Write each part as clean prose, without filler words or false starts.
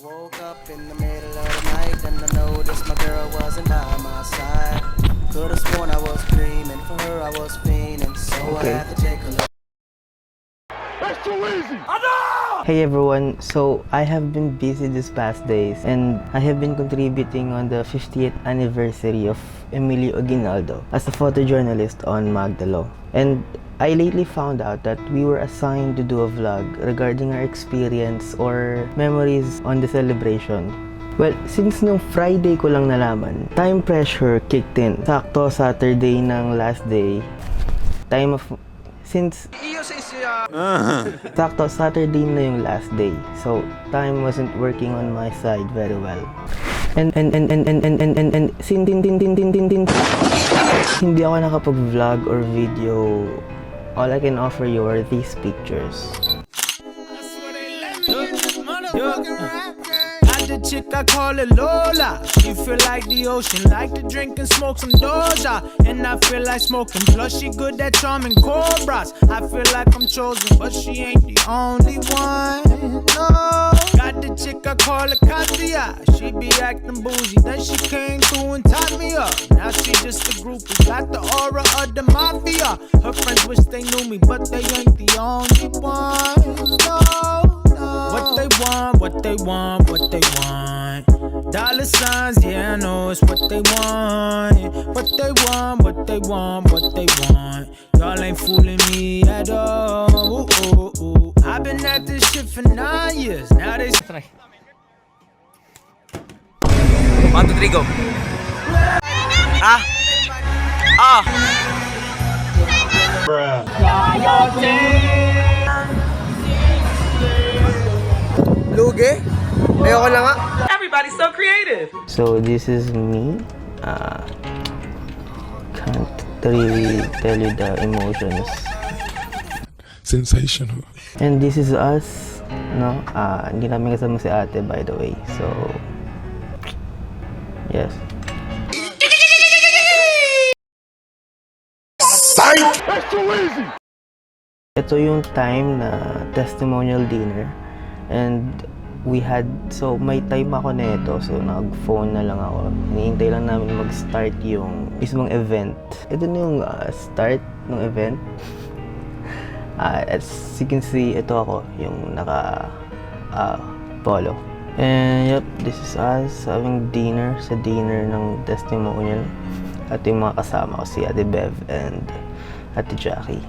woke up in the middle of the night and I noticed my girl wasn't by my side. Could've sworn I was dreaming, for her I was fiending, so I had to take a look. That's too easy! Hey everyone, so I have been busy these past days and I have been contributing on the 50th anniversary of Emilio Aguinaldo as a photojournalist on Magdalo. And I lately found out that we were assigned to do a vlog regarding our experience or memories on the celebration. Well, since nung Friday ko lang nalaman, time pressure kicked in. Sakto Saturday ng last day. Sakto Saturday na yung last day. So, time wasn't working on my side very well. And hindi ako nakapag-vlog or video. All I can offer you are these pictures. The chick I call it Lola. She feel like the ocean, like to drink and smoke some Doja. And I feel like smoking, plus she good at charming cobras. I feel like I'm chosen, but she ain't the only one. No, got the chick I call it Katia. She be acting bougie, then she came through and tied me up. Now she just a groupie, got the aura of the mafia. Her friends wish they knew me, but they ain't the only one. No. What they want, what they want, what they want. Dollar signs, yeah, I know it's what they want. What they want, what they want, what they want. Y'all ain't fooling me at all. Ooh, ooh, ooh. I've been at this shit for 9 years. Now they try. 1, 2, 3, go. Lugi? Ayoko na nga. Everybody's so creative. So this is me. Can't really tell you the emotions. Sensational. And this is us. No, hindi namin kasama si ate, by the way. So yes. That's too easy! Ito yung time na testimonial dinner. And we had, so may time ako na ito, so nag-phone na lang ako. Hinihintay lang namin mag-start yung mismong event. Ito na yung start ng event. As you can see, ito ako, yung naka-polo. And yep, this is us having dinner, sa dinner ng testimonial. At yung mga kasama ko, si Ate Bev and Ate Jackie.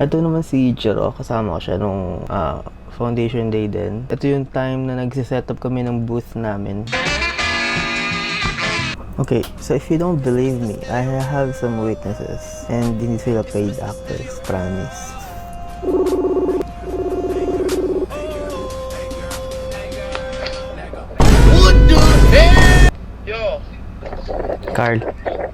Ito naman si Jero, kasama ko siya nung foundation day din. Ito yung time na nagsiset up kami ng booth namin. Okay, so if you don't believe me, I have some witnesses. And hindi sila paid actors, promise. What the hell? Yo, Carl,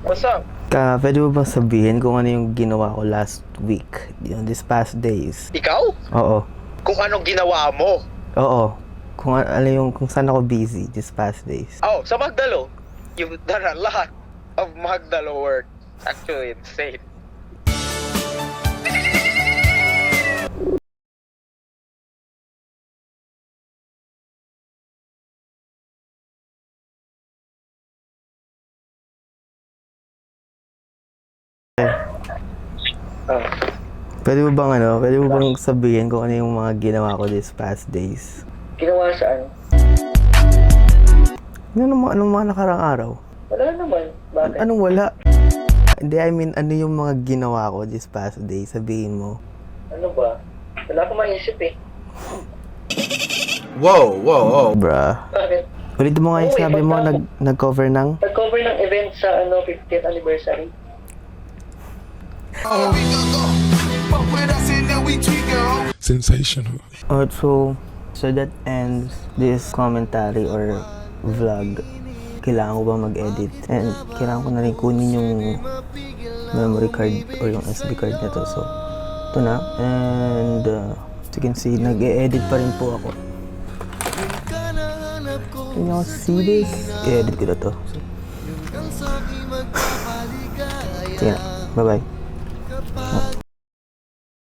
what's up? pwede mo bang sabihin kung ano yung ginawa ko last week, these past days? Ikaw? Oo. Kung anong ginawa mo? Oo. Kung saan ako busy these past days. Oh, sa Magdalo. You've done a lot of Magdalo work. Actually insane. Pwede mo bang sabihin kung ano yung mga ginawa ko these past days? Ginawa sa ano? Anong mga nakarang araw? Wala naman. Bakit? Anong wala? Hindi, I mean, ano yung mga ginawa ko this past days? Sabihin mo. Ano ba? Wala akong maisip eh. Whoa. Bruh. Bakit? Ulitin mo nga yung sabi mo, nag-cover ng? Nag-cover ng event sa 50th anniversary. Sensational. So that ends this commentary or vlog. Kailangan ko ba mag-edit? And kailangan ko na rin kunin yung memory card or yung SD card na to. So, ito na. And as you can see, nag-e-edit pa rin po ako. Can you see this? I-edit ko na to. Sige na. Bye-bye.